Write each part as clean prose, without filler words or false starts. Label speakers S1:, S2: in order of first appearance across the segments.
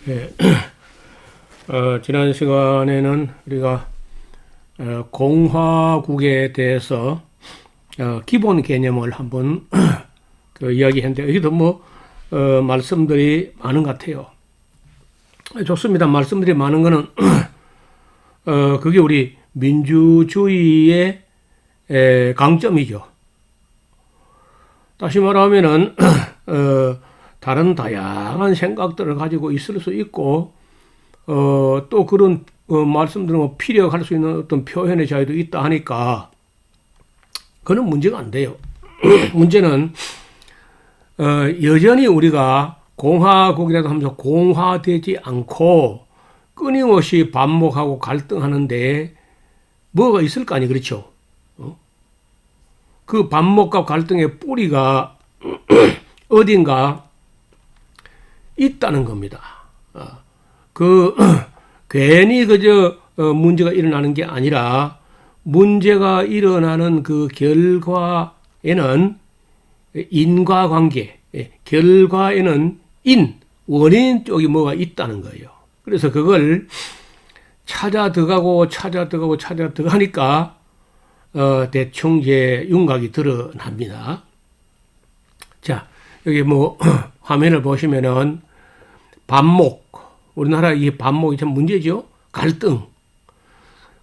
S1: 예. 지난 시간에는 우리가 공화국에 대해서 기본 개념을 한번 이야기했는데 여기도 말씀들이 많은 것 같아요. 좋습니다. 말씀들이 많은 거는 그게 우리 민주주의의 강점이죠. 다시 말하면은 다른 다양한 생각들을 가지고 있을 수 있고 또 그런 말씀들은 피력할 수 있는 어떤 표현의 자유도 있다 하니까 그건 문제가 안 돼요. 문제는 여전히 우리가 공화국이라도 하면서 공화되지 않고 끊임없이 반목하고 갈등하는데 뭐가 있을 거 아니 그렇죠? 그 반목과 갈등의 뿌리가 어딘가 있다는 겁니다. 괜히 그저 문제가 일어나는 게 아니라 문제가 일어나는 그 결과에는 인과관계, 결과에는 원인 쪽이 뭐가 있다는 거예요. 그래서 그걸 찾아 들어가니까 대충 윤곽이 드러납니다. 자, 여기 화면을 보시면은 반목, 우리나라 이 반목이 참 문제죠. 갈등.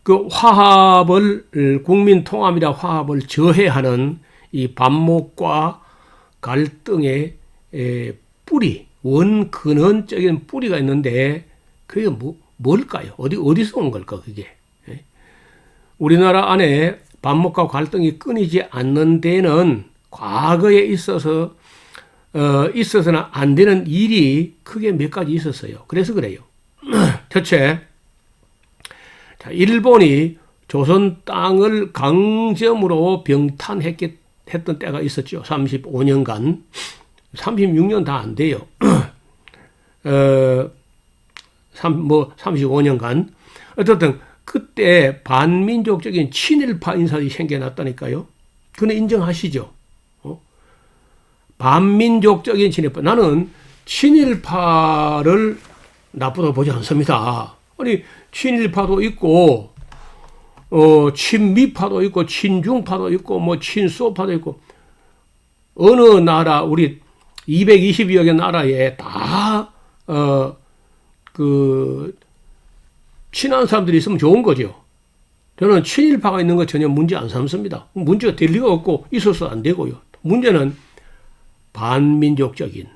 S1: 그 화합을, 국민 통합이라 화합을 저해하는 이 반목과 갈등의 뿌리, 근원적인 뿌리가 있는데 그게 뭘까요? 어디서 온 걸까, 그게? 우리나라 안에 반목과 갈등이 끊이지 않는 데는 과거에 있어서는 안 되는 일이 크게 몇 가지 있었어요. 그래서 그래요. 첫째, 일본이 조선 땅을 강점으로 병탄했던 때가 있었죠. 35년간. 36년 다 안 돼요. 35년간. 어쨌든 그때 반민족적인 친일파 인사들이 생겨났다니까요. 그건 인정하시죠? 반민족적인 친일파. 나는 친일파를 나쁘다고 보지 않습니다. 아니, 친일파도 있고, 친미파도 있고, 친중파도 있고, 친소파도 있고, 어느 나라, 우리 220여 개 나라에 다, 친한 사람들이 있으면 좋은 거죠. 저는 친일파가 있는 거 전혀 문제 안 삼습니다. 문제가 될 리가 없고, 있어서 안 되고요. 문제는 반민족적인,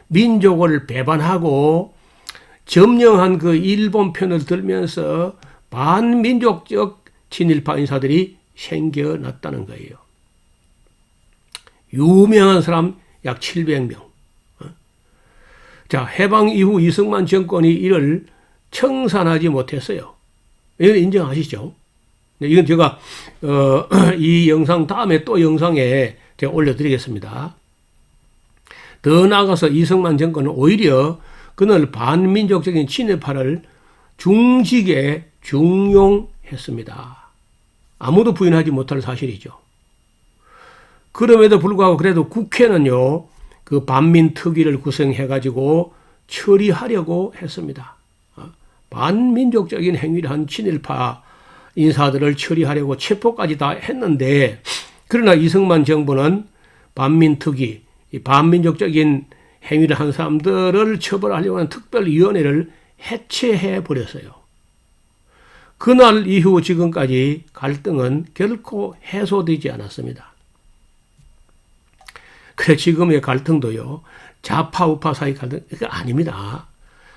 S1: 민족을 배반하고 점령한 그 일본 편을 들면서 반민족적 친일파 인사들이 생겨났다는 거예요. 유명한 사람 약 700명. 자, 해방 이후 이승만 정권이 이를 청산하지 못했어요. 이건 인정하시죠? 이건 제가 이 영상 다음에 또 영상에 제가 올려드리겠습니다. 더 나아가서 이승만 정권은 오히려 그날 반민족적인 친일파를 중직에 중용했습니다. 아무도 부인하지 못할 사실이죠. 그럼에도 불구하고 그래도 국회는요, 그 반민특위를 구성해가지고 처리하려고 했습니다. 반민족적인 행위를 한 친일파 인사들을 처리하려고 체포까지 다 했는데, 그러나 이승만 정부는 반민특위, 반민족적인 행위를 한 사람들을 처벌하려고 하는 특별위원회를 해체해 버렸어요. 그날 이후 지금까지 갈등은 결코 해소되지 않았습니다. 그래 지금의 갈등도요, 좌파 우파 사이 갈등 그게 아닙니다.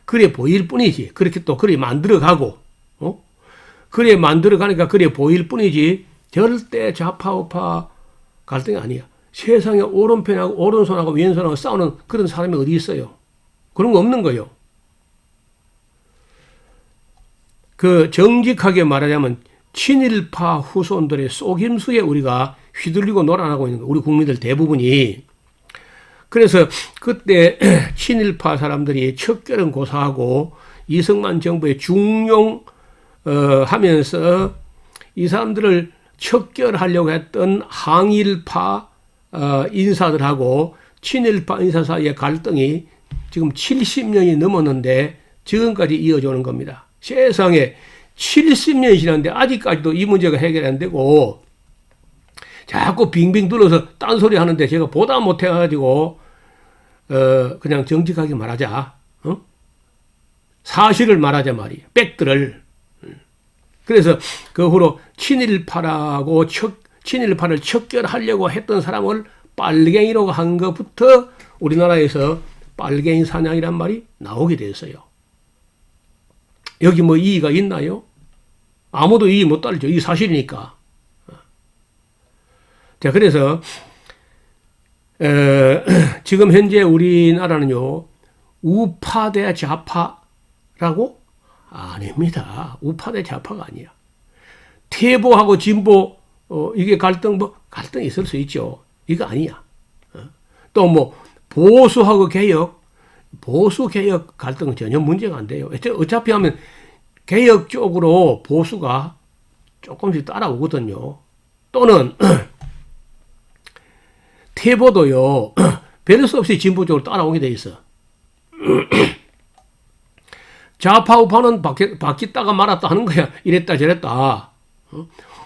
S1: 그래 보일 뿐이지. 그렇게 또 그래 만들어가고, 그래 만들어가니까 그래 보일 뿐이지 절대 좌파 우파 갈등이 아니야. 세상에 오른편하고 오른손하고 왼손하고 싸우는 그런 사람이 어디 있어요? 그런 거 없는 거예요. 그 정직하게 말하자면 친일파 후손들의 속임수에 우리가 휘둘리고 놀아나고 있는 거예요. 우리 국민들 대부분이. 그래서 그때 친일파 사람들이 척결은 고사하고 이승만 정부에 중용하면서 이 사람들을 척결하려고 했던 항일파 인사들하고 친일파 인사 사이의 갈등이 지금 70년이 넘었는데 지금까지 이어져오는 겁니다. 세상에 70년이 지났는데 아직까지도 이 문제가 해결이 안 되고 자꾸 빙빙 둘러서 딴소리 하는데 제가 보다 못해가지고 그냥 정직하게 말하자. 사실을 말하자 말이에요. 팩트를. 그래서 그 후로 친일파를 척결하려고 했던 사람을 빨갱이라고 한 것부터 우리나라에서 빨갱이 사냥이란 말이 나오게 됐어요. 여기 뭐 이의가 있나요? 아무도 이의 못 따르죠. 이 사실이니까. 자, 그래서 지금 현재 우리나라는요, 우파 대 좌파라고? 아닙니다. 우파 대 좌파가 아니야. 태보하고 진보, 이게 갈등이 있을 수 있죠. 이거 아니야. 또 뭐, 보수하고 개혁, 보수 개혁 갈등은 전혀 문제가 안 돼요. 어차피 하면 개혁 쪽으로 보수가 조금씩 따라오거든요. 또는, 태보도요, 별 수 없이 진보 쪽으로 따라오게 돼 있어. 좌파 우파는 바뀌다가 말았다 하는 거야. 이랬다 저랬다.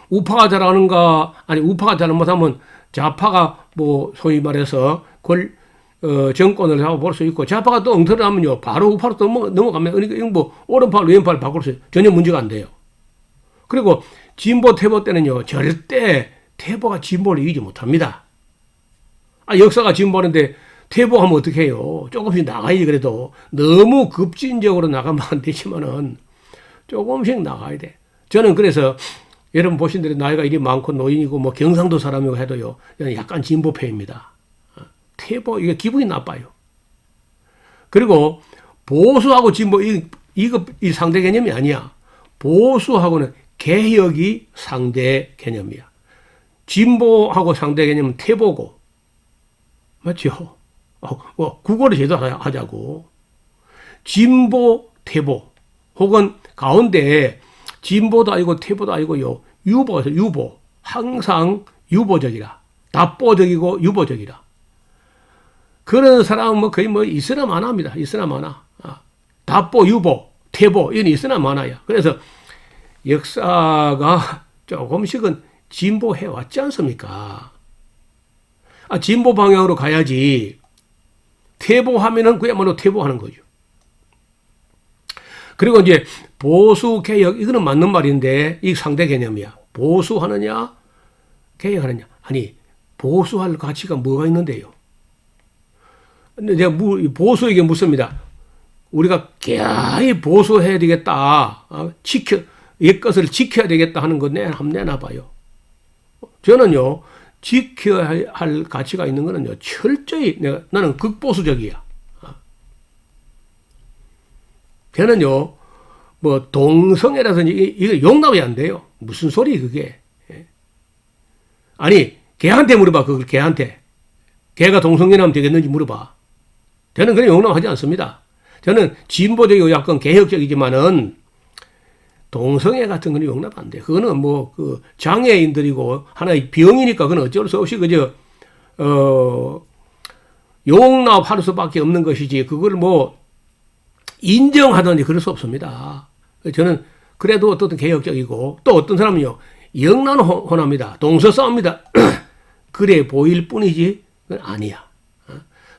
S1: 우파가 잘하는가, 아니 우파가 잘못하면 좌파가 뭐 소위 말해서 정권을 잡아볼 수 있고, 좌파가 또 엉터리 하면요 바로 우파로 또 넘어가면 그러니까 뭐 오른팔 왼팔 바꿀 수 전혀 문제가 안 돼요. 그리고 진보 태보 때는요 절대 태보가 진보를 이기지 못합니다. 역사가 진보하는데 태보하면 어떻게 해요? 조금씩 나가야지. 그래도 너무 급진적으로 나가면 안 되지만은 조금씩 나가야 돼. 저는 그래서 여러분 보신 대로 나이가 이리 많고 노인이고 뭐 경상도 사람이고 해도요, 약간 진보패입니다. 태보, 이게 기분이 나빠요. 그리고 보수하고 진보, 이 상대 개념이 아니야. 보수하고는 개혁이 상대 개념이야. 진보하고 상대 개념은 태보고. 맞죠? 국어를 제대로 하자고. 진보, 태보. 혹은 가운데 진보도 아니고 태보도 아니고요. 유보가 있어요. 유보. 항상 유보적이라. 답보적이고 유보적이라. 그런 사람은 뭐 거의 뭐 있으나 마나입니다. 있으나 마나. 답보, 유보, 태보. 이건 있으나 마나야. 그래서 역사가 조금씩은 진보해 왔지 않습니까? 진보 방향으로 가야지. 태보하면은 그야말로 태보하는 거죠. 그리고 이제 보수 개혁, 이거는 맞는 말인데 이 상대 개념이야. 보수하느냐 개혁하느냐. 아니, 보수할 가치가 뭐가 있는데요. 근데 제가 보수에게 묻습니다. 우리가 개하이 보수해야 되겠다. 옛 것을 지켜야 되겠다 하는 거 한번 내놔봐요. 저는요, 지켜야 할 가치가 있는 거는요, 철저히 나는 극보수적이야. 걔는요, 뭐 동성애라든지 이거 용납이 안 돼요. 무슨 소리 그게? 아니, 걔한테 물어봐. 그걸 걔한테. 걔가 동성애라면 되겠는지 물어봐. 저는 그냥 용납하지 않습니다. 저는 진보적이고 약간 개혁적이지만은 동성애 같은 건 용납 안 돼. 그거는 뭐 장애인들이고 하나의 병이니까 그건 어쩔 수 없이 용납할 수밖에 없는 것이지. 그걸 뭐 인정하든지 그럴 수 없습니다. 저는 그래도 어떤 개혁적이고, 또 어떤 사람은요 영란혼합니다. 동서 싸웁니다. 그래 보일 뿐이지 그건 아니야.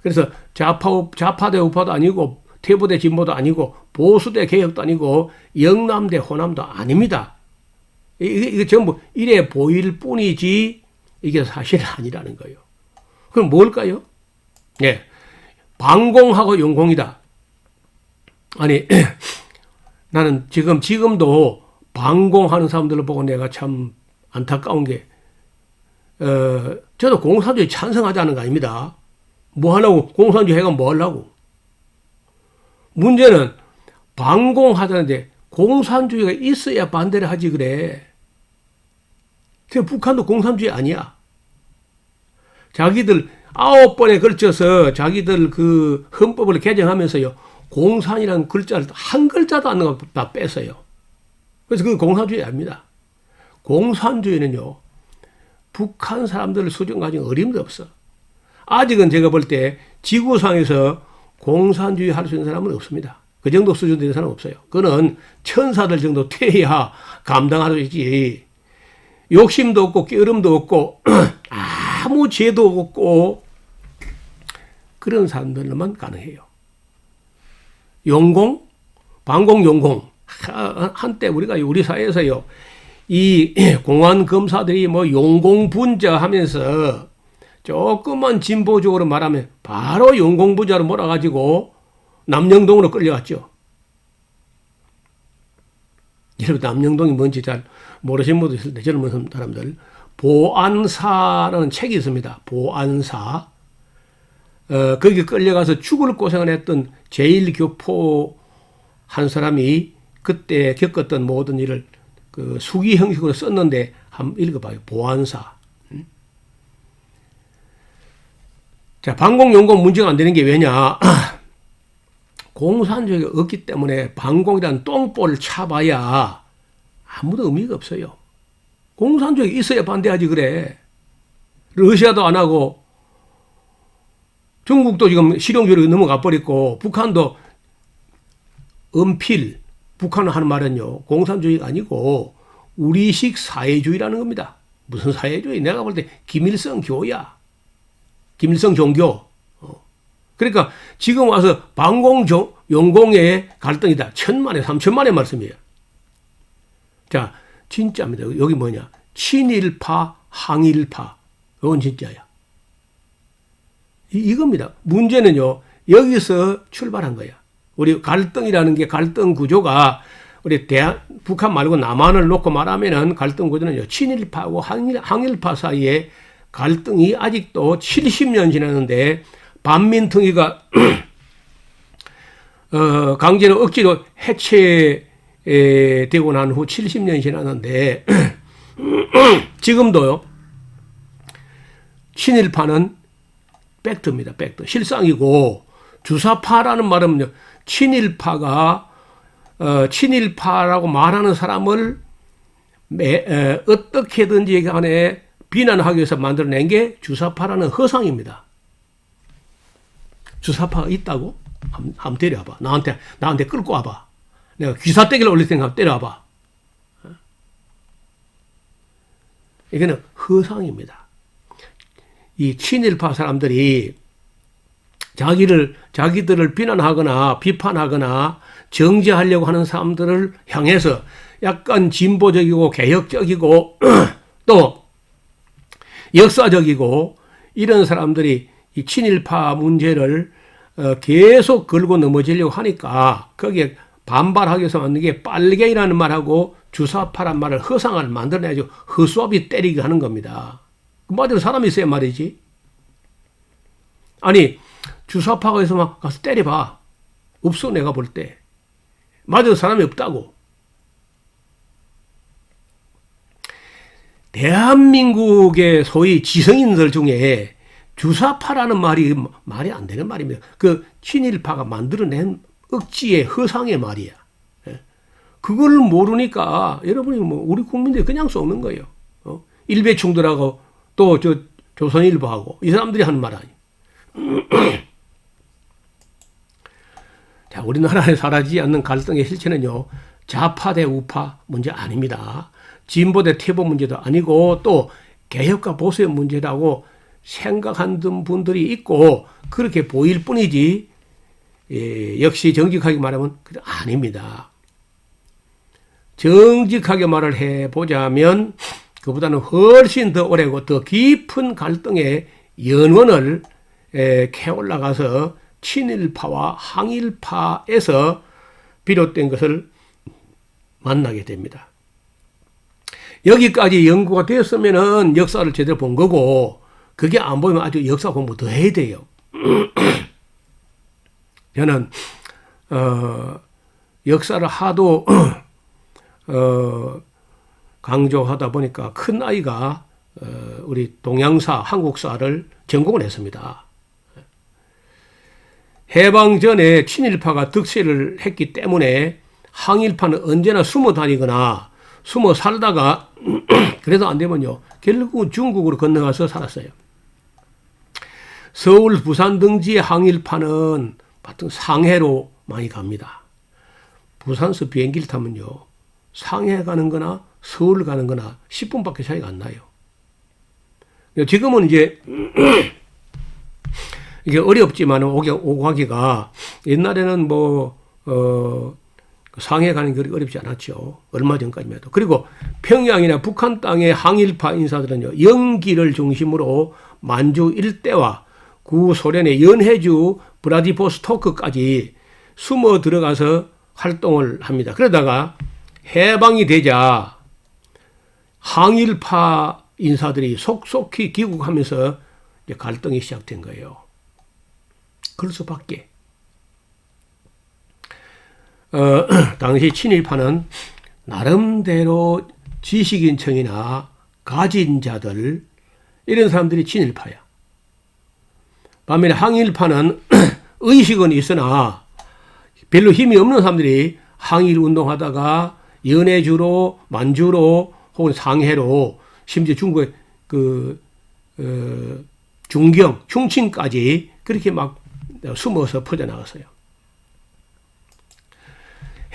S1: 그래서 좌파 대 우파도 아니고 태보 대 진보도 아니고 보수 대 개혁도 아니고 영남 대 호남도 아닙니다. 이게 전부 이래 보일 뿐이지 이게 사실 아니라는 거예요. 그럼 뭘까요? 네, 반공하고 영공이다. 아니, 나는 지금도 반공하는 사람들을 보고 내가 참 안타까운 게, 저도 공산주의 찬성하자는 거 아닙니다. 뭐 하려고, 공산주의 해가 뭐 하려고. 문제는 반공하자는데 공산주의가 있어야 반대를 하지 그래. 북한도 공산주의 아니야. 자기들 9번에 걸쳐서 자기들 그 헌법을 개정하면서요, 공산이라는 글자를 한 글자도 안 넣어 다 뺐어요. 그래서 그 공산주의 아닙니다. 공산주의는요, 북한 사람들 수준 가지고 어림도 없어. 아직은 제가 볼 때 지구상에서 공산주의 할 수 있는 사람은 없습니다. 그 정도 수준 되는 사람은 없어요. 그는 천사들 정도 돼야 감당할 수 있지. 욕심도 없고 깨름도 없고 아무 죄도 없고 그런 사람들만 가능해요. 용공, 반공 용공. 한때 우리 사회에서요, 이 공안 검사들이 뭐 용공분자 하면서 조금만 진보적으로 말하면 바로 용공분자로 몰아가지고 남영동으로 끌려갔죠. 여러분, 남영동이 뭔지 잘 모르시는 분도 있을 때, 젊은 사람들. 보안사라는 책이 있습니다. 보안사. 거기 끌려가서 죽을 고생을 했던 제1교포 한 사람이 그때 겪었던 모든 일을 그 수기 형식으로 썼는데 한번 읽어봐요. 보안사. 자, 반공용공 문제가 안 되는 게 왜냐? 공산주의가 없기 때문에 반공이라는 똥볼을 차봐야 아무도 의미가 없어요. 공산주의가 있어야 반대하지 그래. 러시아도 안 하고 중국도 지금 실용주의로 넘어가 버렸고 북한도 은필, 북한은 하는 말은요, 공산주의가 아니고 우리식 사회주의라는 겁니다. 무슨 사회주의? 내가 볼 때 김일성 교야. 김일성 종교. 그러니까 지금 와서 반공 용공의 갈등이다. 1000만에 3000만의 말씀이에요. 자, 진짜입니다. 여기 뭐냐? 친일파, 항일파. 이건 진짜야. 이겁니다. 문제는요, 여기서 출발한 거야. 우리 갈등이라는 게 갈등 구조가 우리 북한 말고 남한을 놓고 말하면은 갈등 구조는요, 친일파하고 항일파 사이에 갈등이 아직도 70년 지났는데 반민특위가 강제로 억지로 해체되고 난 후 70년이 지났는데 지금도요, 친일파는 팩트입니다. 팩트. 실상이고, 주사파라는 말은요, 친일파가 친일파라고 말하는 사람을 어떻게든지 간에 비난하기 위해서 만들어낸 게 주사파라는 허상입니다. 주사파가 있다고? 한번 때려와봐. 나한테 끌고 와봐. 내가 귀사떼기를 올릴 테니까 때려와봐. 이거는 허상입니다. 이 친일파 사람들이 자기들을 비난하거나 비판하거나 정죄하려고 하는 사람들을 향해서 약간 진보적이고 개혁적이고 또 역사적이고 이런 사람들이 이 친일파 문제를 계속 걸고 넘어지려고 하니까 거기에 반발하기 위해서 만든 게 빨갱이라는 말하고 주사파란 말을 허상을 만들어내죠. 허수아비 때리게 하는 겁니다. 맞아요. 사람이 있어야 말이지. 아니, 주사파가 있어 막 가서 때려봐. 없어, 내가 볼 때. 맞아요. 사람이 없다고. 대한민국의 소위 지성인들 중에 주사파라는 말이 안 되는 말입니다. 그 친일파가 만들어낸 억지의 허상의 말이야. 그걸 모르니까 여러분이 뭐 우리 국민들이 그냥 쏘는 거예요. 일베충들하고 또 조선일보하고 이 사람들이 하는 말 아니에요. 자, 우리나라에 사라지지 않는 갈등의 실체는요, 좌파 대 우파 문제 아닙니다. 진보 대 퇴보 문제도 아니고 또 개혁과 보수의 문제라고 생각하는 분들이 있고 그렇게 보일 뿐이지, 역시 정직하게 말하면 아닙니다. 정직하게 말을 해보자면 그보다는 훨씬 더 오래고 더 깊은 갈등의 연원을 캐올라가서 친일파와 항일파에서 비롯된 것을 만나게 됩니다. 여기까지 연구가 되었으면은 역사를 제대로 본 거고, 그게 안 보이면 아주 역사 공부 더 해야 돼요. 저는 역사를 하도 강조하다 보니까 큰 아이가 우리 동양사, 한국사를 전공을 했습니다. 해방 전에 친일파가 득세를 했기 때문에 항일파는 언제나 숨어 다니거나 숨어 살다가 그래도 안 되면요, 결국 중국으로 건너가서 살았어요. 서울, 부산 등지의 항일파는 하여튼 상해로 많이 갑니다. 부산서 비행기를 타면요, 상해 가는 거나 서울 가는 거나 10분밖에 차이가 안 나요. 지금은 이제 이게 어렵지만 오고 가기가, 옛날에는 상해 가는 게 어렵지 않았죠. 얼마 전까지만 해도. 그리고 평양이나 북한 땅의 항일파 인사들은요, 영기를 중심으로 만주 일대와 구소련의 연해주 브라디보스토크까지 숨어 들어가서 활동을 합니다. 그러다가 해방이 되자 항일파 인사들이 속속히 귀국하면서 이제 갈등이 시작된 거예요. 그럴 수밖에. 당시 친일파는 나름대로 지식인층이나 가진 자들, 이런 사람들이 친일파야. 반면에 항일파는 의식은 있으나 별로 힘이 없는 사람들이 항일 운동하다가 연해주로, 만주로, 혹은 상해로, 심지어 중국의 중경, 충칭까지 그렇게 막 숨어서 퍼져나갔어요.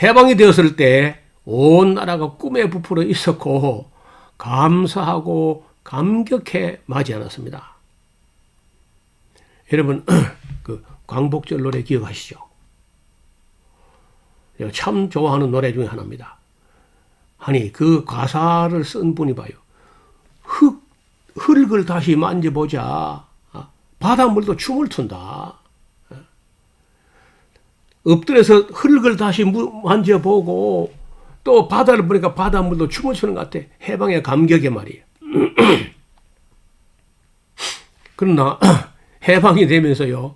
S1: 해방이 되었을 때 온 나라가 꿈에 부풀어 있었고 감사하고 감격해 맞이 않았습니다. 여러분 그 광복절 노래 기억하시죠? 참 좋아하는 노래 중에 하나입니다. 아니 그 가사를 쓴 분이 봐요. 흙을 다시 만져보자. 바닷물도 춤을 춘다. 엎드려서 흙을 다시 만져보고 또 바다를 보니까 바닷물도 춤을 추는 것 같아. 해방의 감격에 말이에요. 그러나 해방이 되면서요,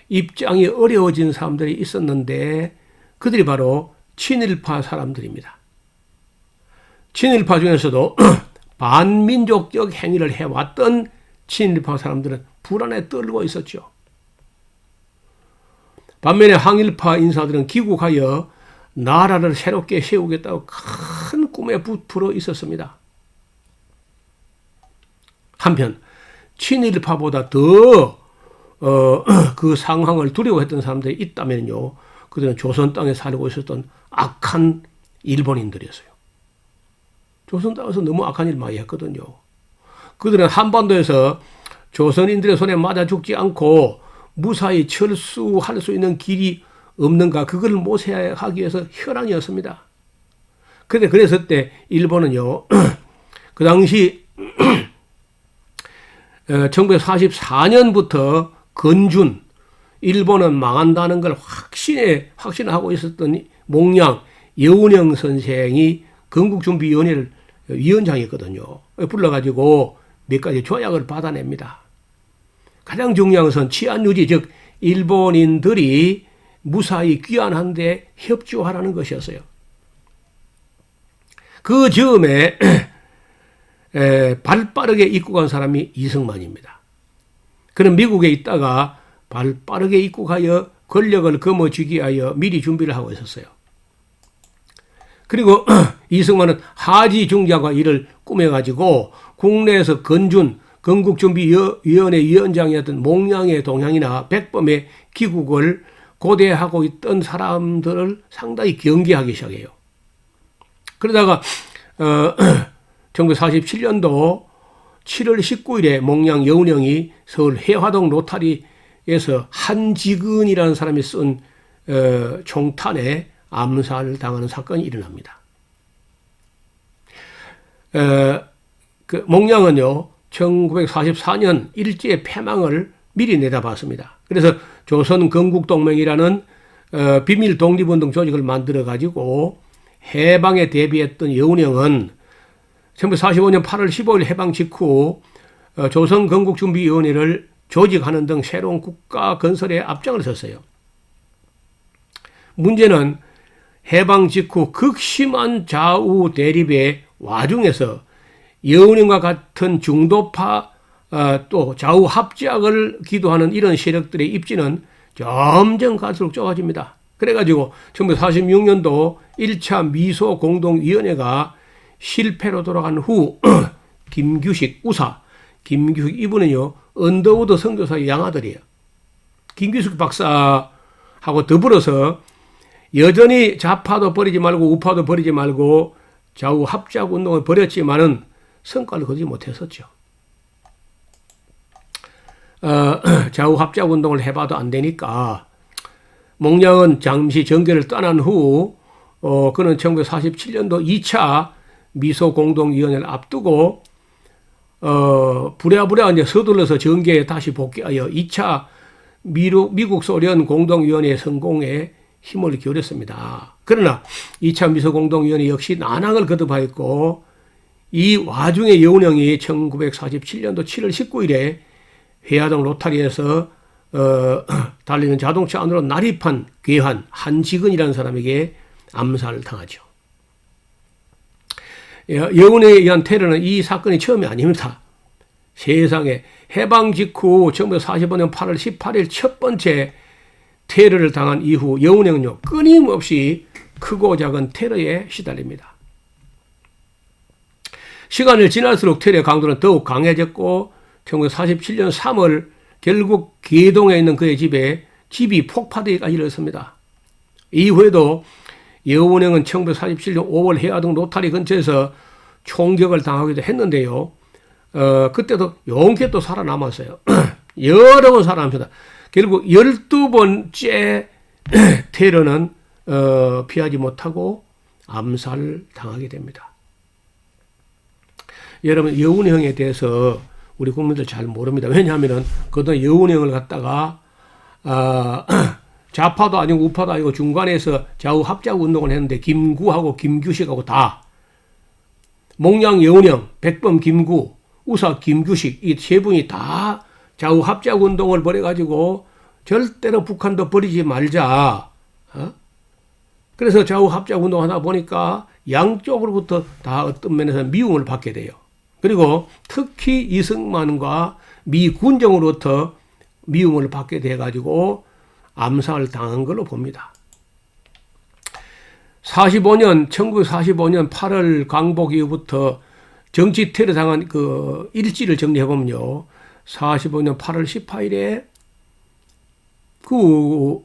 S1: 입장이 어려워진 사람들이 있었는데 그들이 바로 친일파 사람들입니다. 친일파 중에서도 반민족적 행위를 해왔던 친일파 사람들은 불안에 떨고 있었죠. 반면에 항일파 인사들은 귀국하여 나라를 새롭게 세우겠다고 큰 꿈에 부풀어 있었습니다. 한편 친일파보다 더 그 상황을 두려워했던 사람들이 있다면요, 그들은 조선 땅에 살고 있었던 악한 일본인들이었어요. 조선 땅에서 너무 악한 일 많이 했거든요. 그들은 한반도에서 조선인들의 손에 맞아 죽지 않고 무사히 철수할 수 있는 길이 없는가, 그걸 모색하기 위해서 혈안이었습니다. 그런데 그랬을 때 일본은요, 그 당시 1944년부터 건준, 일본은 망한다는 걸 확신하고 있었던 몽양 여운형 선생이 건국준비위원회를 위원장이었거든요. 불러가지고 몇 가지 조약을 받아냅니다. 가장 중요한 것은 치안유지, 즉 일본인들이 무사히 귀환하는데 협조하라는 것이었어요. 그 즈음에 발빠르게 입국한 사람이 이승만입니다. 그는 미국에 있다가 발빠르게 입국하여 권력을 거머쥐기 위하여 미리 준비를 하고 있었어요. 그리고 이승만은 하지 중장과 이를 꾸며가지고 국내에서 건국준비위원회 위원장이었던 몽양의 동향이나 백범의 귀국을 고대하고 있던 사람들을 상당히 경계하기 시작해요. 그러다가 1947년도 7월 19일에 몽양 여운형이 서울 해화동 로타리에서 한지근이라는 사람이 쓴 총탄에 암살을 당하는 사건이 일어납니다. 그 몽양은요, 1944년 일제의 패망을 미리 내다봤습니다. 그래서 조선 건국동맹이라는 비밀 독립운동 조직을 만들어 가지고 해방에 대비했던 여운형은 1945년 8월 15일 해방 직후 조선 건국준비위원회를 조직하는 등 새로운 국가 건설에 앞장을 섰어요. 문제는 해방 직후 극심한 좌우 대립의 와중에서 여운형과 같은 중도파 또 좌우 합작을 기도하는 이런 세력들의 입지는 점점 갈수록 좁아집니다. 그래가지고 1946년도 1차 미소 공동위원회가 실패로 돌아간 후 김규식 우사, 김규식 이분은요 언더우드 선교사의 양아들이에요. 김규식 박사 하고 더불어서 여전히 좌파도 버리지 말고 우파도 버리지 말고 좌우 합작 운동을 벌였지만은 성과를 거두지 못했었죠. 좌우 합작 운동을 해봐도 안 되니까 몽양은 잠시 정계를 떠난 후 그는 1947년도 2차 미소공동위원회를 앞두고 부랴부랴 이제 서둘러서 정계에 다시 복귀하여 2차 미국 소련 공동위원회 성공에 힘을 기울였습니다. 그러나 2차 미소공동위원회 역시 난항을 거듭하였고 이 와중에 여운형이 1947년도 7월 19일에 회화동 로타리에서 달리는 자동차 안으로 난입한 괴한 한지근이라는 사람에게 암살을 당하죠. 여운에 의한 테러는 이 사건이 처음이 아닙니다. 세상에 해방 직후 1945년 8월 18일 첫 번째 테러를 당한 이후 여운형은요 끊임없이 크고 작은 테러에 시달립니다. 시간을 지날수록 테러의 강도는 더욱 강해졌고 1947년 3월 결국 계동에 있는 그의 집이 폭파되기까지 이르렀습니다. 이후에도 여운형은 1947년 5월 해화동 로타리 근처에서 총격을 당하기도 했는데요. 그때도 용케 또 살아남았어요. 여러 번 살아남습니다. 결국 12번째 테러는 피하지 못하고 암살을 당하게 됩니다. 여러분 여운형에 대해서 우리 국민들 잘 모릅니다. 왜냐하면 그동안 여운형을 갖다가 좌파도 아니고 우파도 아니고 중간에서 좌우 합작 운동을 했는데 김구하고 김규식하고 다 몽양 여운형, 백범 김구, 우사 김규식 이 세 분이 다 좌우 합작 운동을 벌여가지고 절대로 북한도 버리지 말자. 그래서 좌우 합작 운동하다 보니까 양쪽으로부터 다 어떤 면에서 미움을 받게 돼요. 그리고 특히 이승만과 미 군정으로부터 미움을 받게 돼가지고 암살을 당한 걸로 봅니다. 1945년 8월 광복 이후부터 정치 테러 당한 그 일지를 정리해보면요. 45년 8월 18일에 그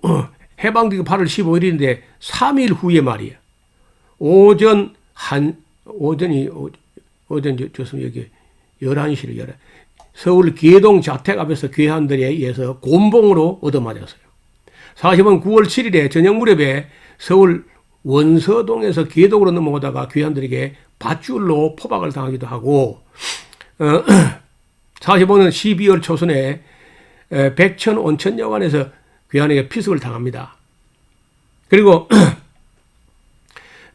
S1: 해방되기 8월 15일인데 3일 후에 말이에요. 오전 좋습니다. 여기 11시를 서울 계동 자택 앞에서 괴한들에 의해서 곤봉으로 얻어맞았어요. 40년 9월 7일에 저녁 무렵에 서울 원서동에서 계동으로 넘어오다가 괴한들에게 밧줄로 포박을 당하기도 하고 45년 12월 초순에 백천 온천여관에서 괴한에게 피습을 당합니다. 그리고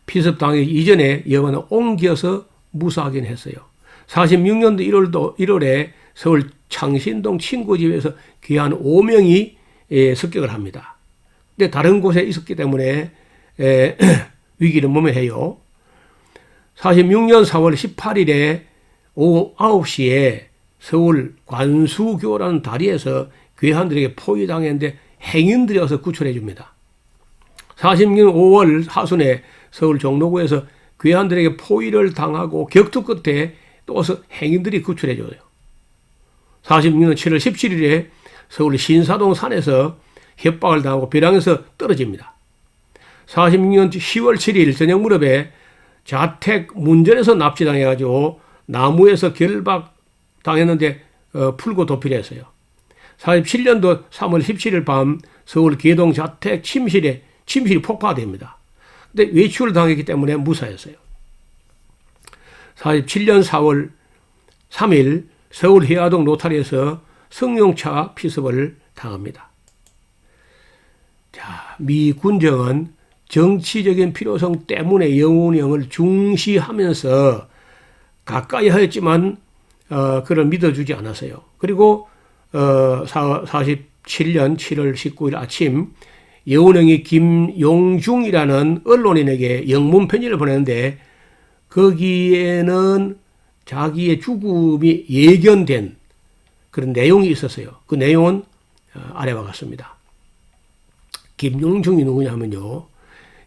S1: 피습 당하기 이전에 여관을 옮겨서 무사하긴 했어요. 46년도 1월에 서울 창신동 친구집에서 귀한 5명이 습격을 합니다. 근데 다른 곳에 있었기 때문에 위기를 모면해요. 46년 4월 18일에 오후 9시에 서울 관수교라는 다리에서 괴한들에게 포위당했는데 행인들이 와서 구출해 줍니다. 46년 5월 하순에 서울 종로구에서 괴한들에게 포위를 당하고 격투 끝에 또 와서 행인들이 구출해 줘요. 46년 7월 17일에 서울 신사동 산에서 협박을 당하고 벼랑에서 떨어집니다. 46년 10월 7일 저녁 무렵에 자택 문전에서 납치당해가지고 나무에서 결박당했는데 풀고 도피를 했어요. 47년도 3월 17일 밤 서울 계동 자택 침실이 폭파됩니다. 근데 외출을 당했기 때문에 무사했어요. 47년 4월 3일 서울 해화동 로타리에서 승용차 피습을 당합니다. 자, 미 군정은 정치적인 필요성 때문에 여운형을 중시하면서 가까이 하였지만 그를 믿어주지 않았어요. 그리고 47년 7월 19일 아침 여운형이 김용중이라는 언론인에게 영문 편지를 보냈는데 거기에는 자기의 죽음이 예견된 그런 내용이 있었어요. 그 내용은 아래와 같습니다. 김용중이 누구냐 하면요.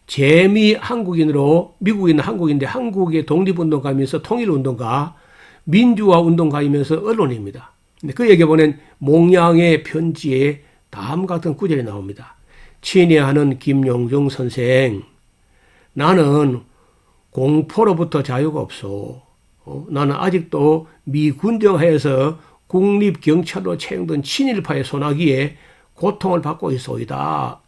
S1: 재미 한국인으로 미국에 있는 한국인데 한국의 독립운동가이면서 통일운동가, 민주화 운동가이면서 언론인입니다. 근데 그에게 보낸 몽양의 편지에 다음과 같은 구절이 나옵니다. 친애하는 김용중 선생, 나는 공포로부터 자유가 없어. 나는 아직도 미 군정하에서 국립경찰로 채용된 친일파의 소나기에 고통을 받고 있소이다.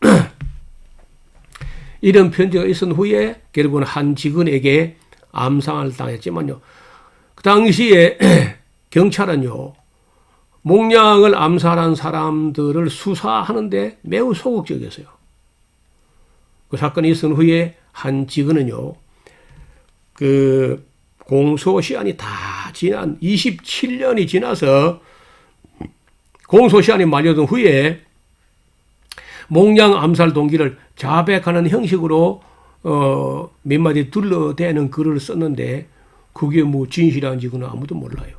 S1: 이런 편지가 있은 후에 결국은 한 직원에게 암살을 당했지만요. 그 당시에 경찰은요, 목량을 암살한 사람들을 수사하는데 매우 소극적이었어요. 그 사건이 있은 후에 한 직원은요, 그 공소시한이 다 지난 27년이 지나서 공소시한이 만료된 후에 목량 암살 동기를 자백하는 형식으로 몇 마디 둘러대는 글을 썼는데 그게 뭐 진실한지는 아무도 몰라요.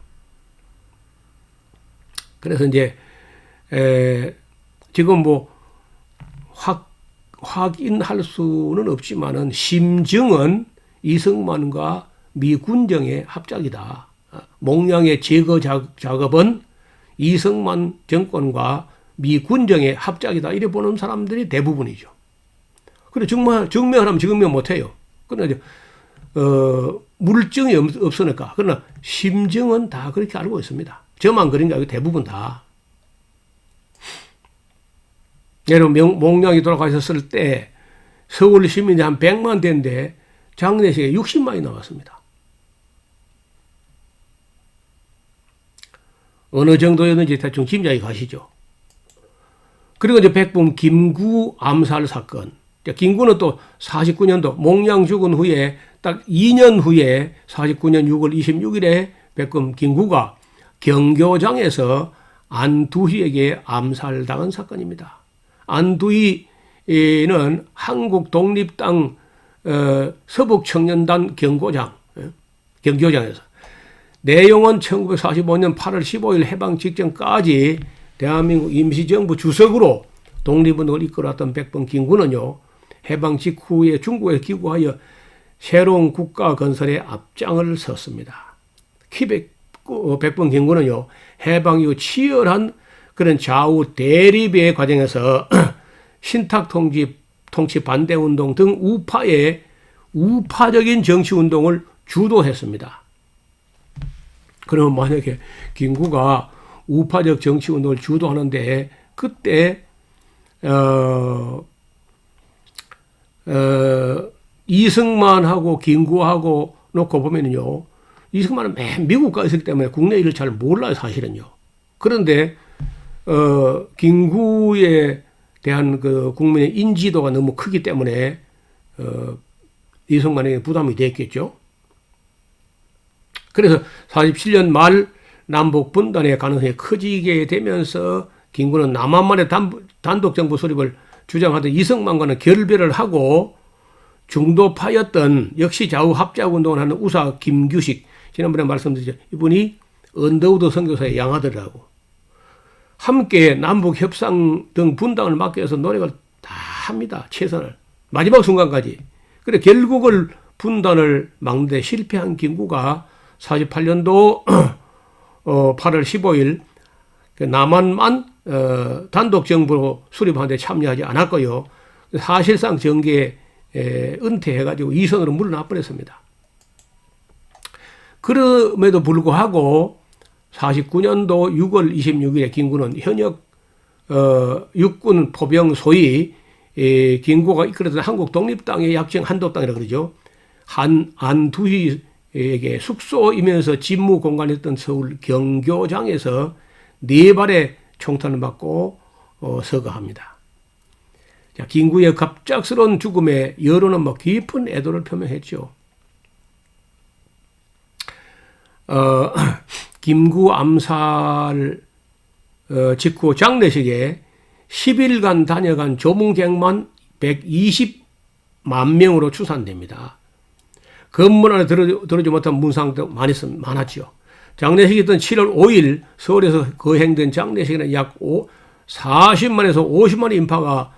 S1: 그래서 이제 지금 뭐 확인할 수는 없지만은 심증은 이승만과 미 군정의 합작이다. 목량의 제거 작업은 이승만 정권과 미 군정의 합작이다. 이래 보는 사람들이 대부분이죠. 그래 정말 증명하라면 증명 못해요. 그러나 물증이 없으니까. 그러나 심증은 다 그렇게 알고 있습니다. 저만 그런 게 아니고 대부분 다. 여러분 목량이 돌아가셨을 때 서울 시민이 한 100만 대인데 장례식에 60만이 나왔습니다. 어느 정도였는지 대충 짐작이 가시죠. 그리고 이제 백범 김구 암살 사건. 김구는 또 49년도 목량 죽은 후에 딱 2년 후에 49년 6월 26일에 백범 김구가 경교장에서 안두희에게 암살당한 사건입니다. 안두희는 한국 독립당 서북청년단 경교장에서 내용은 1945년 8월 15일 해방 직전까지 대한민국 임시정부 주석으로 독립운동을 이끌어왔던 백범 김구는요, 해방 직후에 중국에 귀국하여 새로운 국가 건설에 앞장을 섰습니다. 백범 김구는요, 해방 이후 치열한 그런 좌우 대립의 과정에서 신탁 통치 반대 운동 등 우파적인 정치 운동을 주도했습니다. 그러면 만약에 김구가 우파적 정치 운동을 주도하는데 그때 이승만하고 김구하고 놓고 보면요, 이승만은 맨 미국 가 있었기 때문에 국내 일을 잘 몰라요, 사실은요. 그런데 김구에 대한 그 국민의 인지도가 너무 크기 때문에 이승만에게 부담이 됐겠죠. 그래서 47년 말 남북 분단의 가능성이 커지게 되면서 김구는 남한만의 단독 정부 수립을 주장하던 이승만과는 결별을 하고 중도파였던 역시 좌우 합작 운동을 하는 우사 김규식, 지난번에 말씀드렸죠. 이분이 언더우드 선교사의 양아들이라고 함께 남북 협상 등 분당을 막기 위해서 노력을 다 합니다. 최선을. 마지막 순간까지. 그래 결국을 분단을 막는 데 실패한 김구가 48년도 8월 15일 남한만 단독 정부로 수립하는 데 참여하지 않았고요. 사실상 정계에 은퇴해가지고 이선으로 물러나 버렸습니다. 그럼에도 불구하고 49년도 6월 26일에 김구는 현역 육군 포병 소위 김구가 이끌었던 한국 독립당의 약칭 한독당이라고 그러죠. 안두희에게 숙소이면서 집무 공간이었던 서울 경교장에서 4발의 총탄을 맞고 서거합니다. 자, 김구의 갑작스러운 죽음에 여론은 깊은 애도를 표명했죠. 김구 암살 직후 장례식에 10일간 다녀간 조문객만 120만 명으로 추산됩니다. 건물 안에 들어오지 못한 문상도 많았죠. 장례식이 있던 7월 5일 서울에서 거행된 장례식에는 약 40만에서 50만의 인파가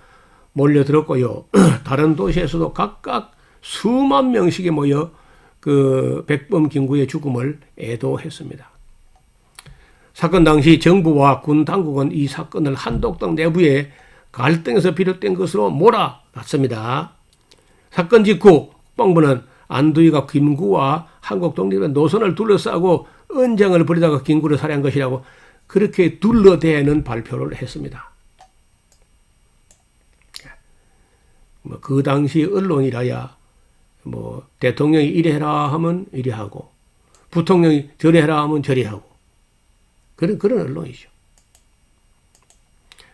S1: 몰려들었고요. 다른 도시에서도 각각 수만 명씩이 모여 그 백범 김구의 죽음을 애도했습니다. 사건 당시 정부와 군 당국은 이 사건을 한독당 내부에 갈등에서 비롯된 것으로 몰아갔습니다. 사건 직후 국방부는 안두희가 김구와 한국 독립의 노선을 둘러싸고 언쟁을 벌이다가 김구를 살해한 것이라고 그렇게 둘러대는 발표를 했습니다. 그 당시 언론이라야 대통령이 이래 해라 하면 이래 하고 부통령이 저래 해라 하면 저래 하고 그런 언론이죠.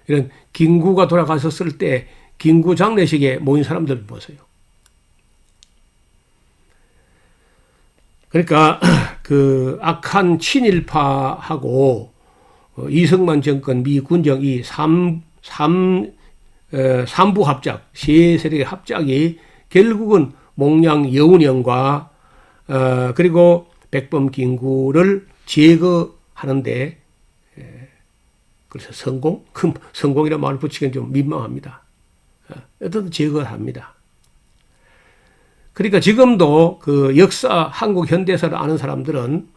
S1: 이런 김구가 돌아가셨을 때 김구 장례식에 모인 사람들 보세요. 그러니까 그 악한 친일파하고 이승만 정권 미 군정 이 삼부 합작, 세 세력의 합작이 결국은 몽양 여운형과 그리고 백범 김구를 제거하는데 그래서 성공이라는 말을 붙이기는 좀 민망합니다. 어쨌든 제거를 합니다. 그러니까 지금도 그 역사, 한국 현대사를 아는 사람들은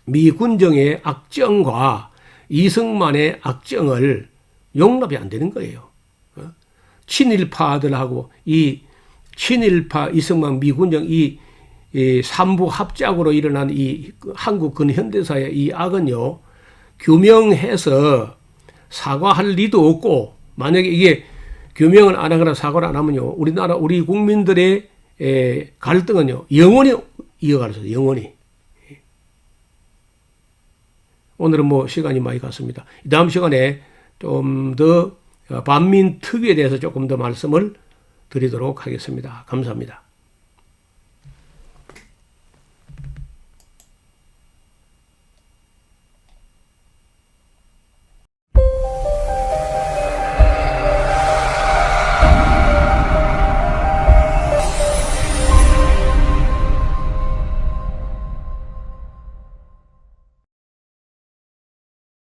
S1: 미 군정의 악정과 이승만의 악정을 용납이 안 되는 거예요. 친일파들하고 이 친일파 이승만 미군정 이 삼부 합작으로 일어난 이 한국 근현대사의 이 악은요, 규명해서 사과할 리도 없고, 만약에 이게 규명을 안 하거나 사과를 안 하면요, 우리 국민들의 갈등은요, 영원히 이어가서 영원히. 오늘은 시간이 많이 갔습니다. 다음 시간에 좀 더 반민 특위에 대해서 조금 더 말씀을 드리도록 하겠습니다. 감사합니다.